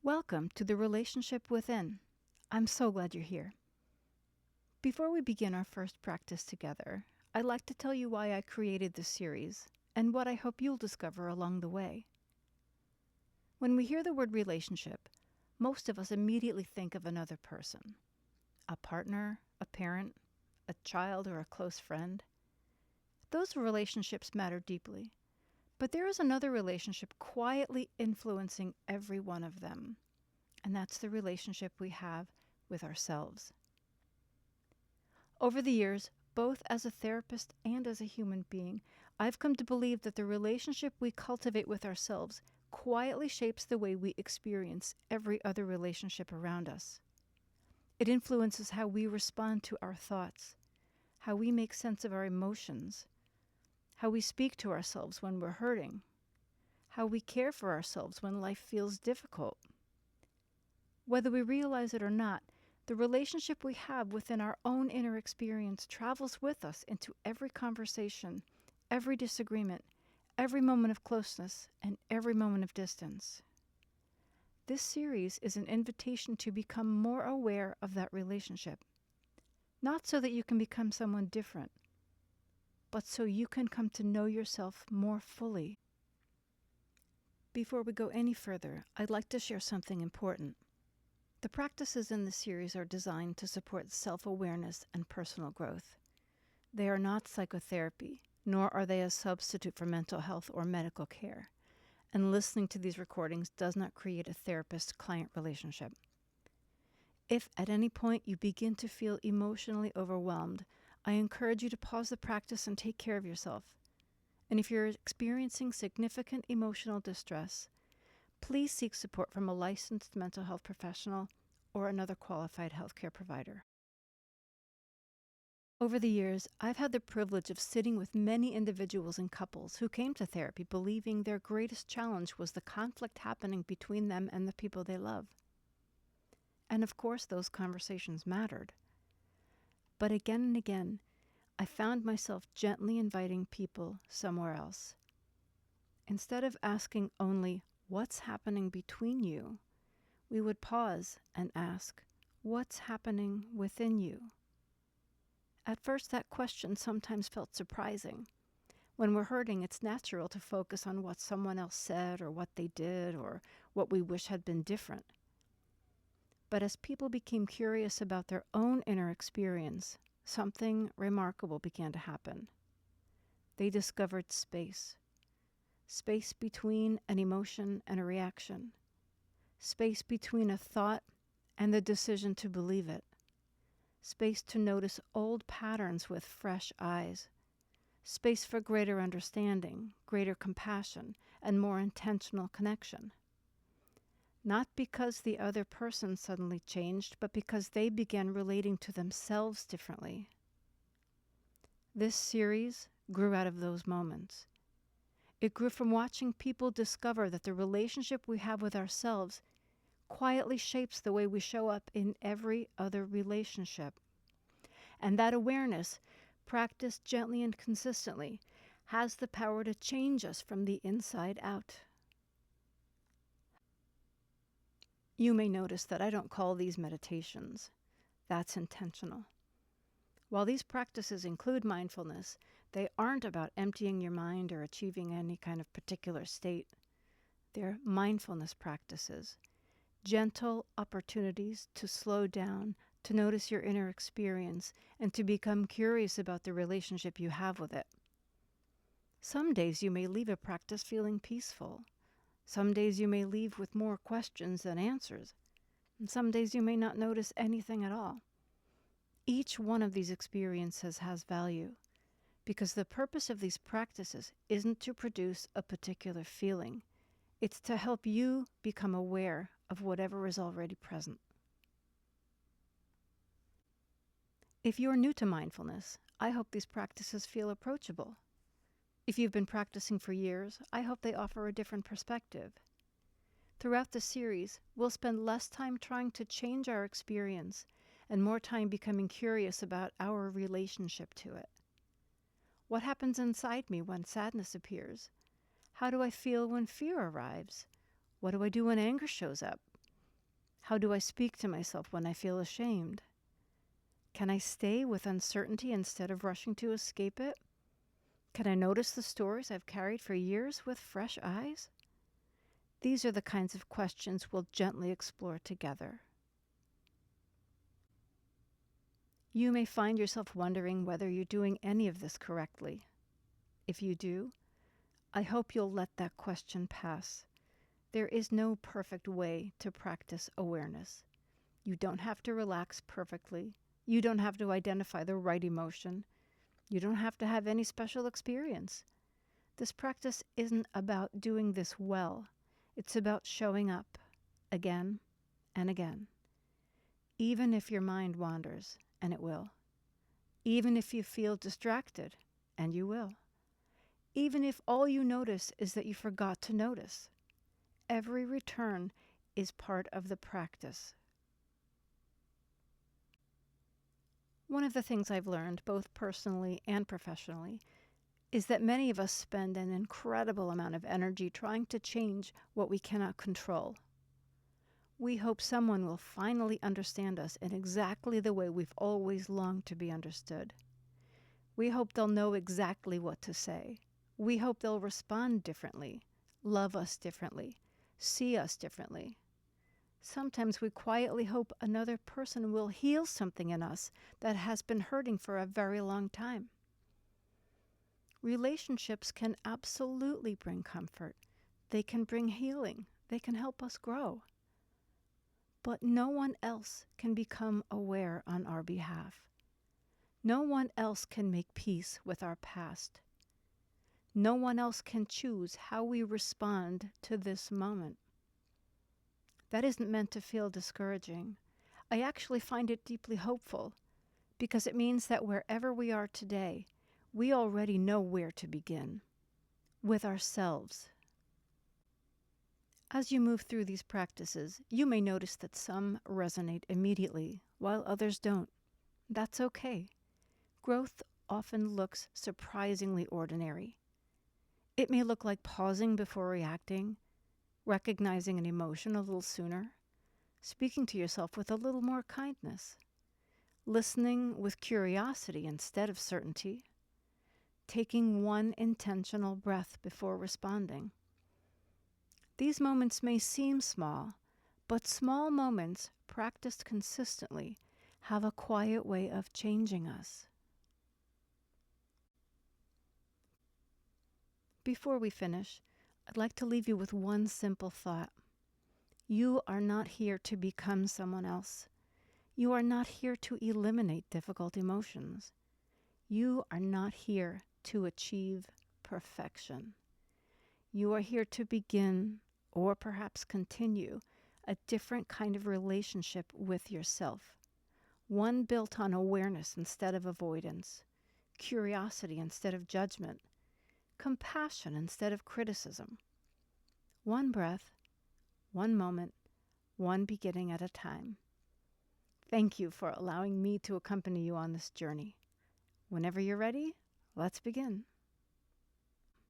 Welcome to the Relationship Within. I'm so glad you're here. Before we begin our first practice together, I'd like to tell you why I created this series and what I hope you'll discover along the way. When we hear the word relationship, most of us immediately think of another person, a partner, a parent, a child, or a close friend. Those relationships matter deeply. But there is another relationship quietly influencing every one of them, and that's the relationship we have with ourselves. Over the years, both as a therapist and as a human being, I've come to believe that the relationship we cultivate with ourselves quietly shapes the way we experience every other relationship around us. It influences how we respond to our thoughts, how we make sense of our emotions, how we speak to ourselves when we're hurting, how we care for ourselves when life feels difficult. Whether we realize it or not, the relationship we have within our own inner experience travels with us into every conversation, every disagreement, every moment of closeness, and every moment of distance. This series is an invitation to become more aware of that relationship, not so that you can become someone different, but so you can come to know yourself more fully. Before we go any further, I'd like to share something important. The practices in this series are designed to support self-awareness and personal growth. They are not psychotherapy, nor are they a substitute for mental health or medical care. And listening to these recordings does not create a therapist-client relationship. If at any point you begin to feel emotionally overwhelmed, I encourage you to pause the practice and take care of yourself. And if you're experiencing significant emotional distress, please seek support from a licensed mental health professional or another qualified healthcare provider. Over the years, I've had the privilege of sitting with many individuals and couples who came to therapy believing their greatest challenge was the conflict happening between them and the people they love. And of course, those conversations mattered. But again and again, I found myself gently inviting people somewhere else. Instead of asking only, "What's happening between you?" we would pause and ask, "What's happening within you?" At first, that question sometimes felt surprising. When we're hurting, it's natural to focus on what someone else said or what they did or what we wish had been different. But as people became curious about their own inner experience, something remarkable began to happen. They discovered space. Space between an emotion and a reaction. Space between a thought and the decision to believe it. Space to notice old patterns with fresh eyes. Space for greater understanding, greater compassion, and more intentional connection. Not because the other person suddenly changed, but because they began relating to themselves differently. This series grew out of those moments. It grew from watching people discover that the relationship we have with ourselves quietly shapes the way we show up in every other relationship. And that awareness, practiced gently and consistently, has the power to change us from the inside out. You may notice that I don't call these meditations. That's intentional. While these practices include mindfulness, they aren't about emptying your mind or achieving any kind of particular state. They're mindfulness practices, gentle opportunities to slow down, to notice your inner experience, and to become curious about the relationship you have with it. Some days you may leave a practice feeling peaceful. Some days you may leave with more questions than answers. And some days you may not notice anything at all. Each one of these experiences has value, because the purpose of these practices isn't to produce a particular feeling. It's to help you become aware of whatever is already present. If you are new to mindfulness, I hope these practices feel approachable. If you've been practicing for years, I hope they offer a different perspective. Throughout the series, we'll spend less time trying to change our experience and more time becoming curious about our relationship to it. What happens inside me when sadness appears? How do I feel when fear arrives? What do I do when anger shows up? How do I speak to myself when I feel ashamed? Can I stay with uncertainty instead of rushing to escape it? Can I notice the stories I've carried for years with fresh eyes? These are the kinds of questions we'll gently explore together. You may find yourself wondering whether you're doing any of this correctly. If you do, I hope you'll let that question pass. There is no perfect way to practice awareness. You don't have to relax perfectly. You don't have to identify the right emotion. You don't have to have any special experience. This practice isn't about doing this well. It's about showing up again and again. Even if your mind wanders, and it will. Even if you feel distracted, and you will. Even if all you notice is that you forgot to notice. Every return is part of the practice. One of the things I've learned, both personally and professionally, is that many of us spend an incredible amount of energy trying to change what we cannot control. We hope someone will finally understand us in exactly the way we've always longed to be understood. We hope they'll know exactly what to say. We hope they'll respond differently, love us differently, see us differently. Sometimes we quietly hope another person will heal something in us that has been hurting for a very long time. Relationships can absolutely bring comfort. They can bring healing. They can help us grow. But no one else can become aware on our behalf. No one else can make peace with our past. No one else can choose how we respond to this moment. That isn't meant to feel discouraging. I actually find it deeply hopeful because it means that wherever we are today, we already know where to begin, with ourselves. As you move through these practices, you may notice that some resonate immediately, while others don't. That's okay. Growth often looks surprisingly ordinary. It may look like pausing before reacting, recognizing an emotion a little sooner, speaking to yourself with a little more kindness, listening with curiosity instead of certainty, taking one intentional breath before responding. These moments may seem small, but small moments practiced consistently have a quiet way of changing us. Before we finish, I'd like to leave you with one simple thought. You are not here to become someone else. You are not here to eliminate difficult emotions. You are not here to achieve perfection. You are here to begin, or perhaps continue, a different kind of relationship with yourself. One built on awareness instead of avoidance, curiosity instead of judgment, compassion instead of criticism. One breath, one moment, one beginning at a time. Thank you for allowing me to accompany you on this journey. Whenever you're ready, let's begin.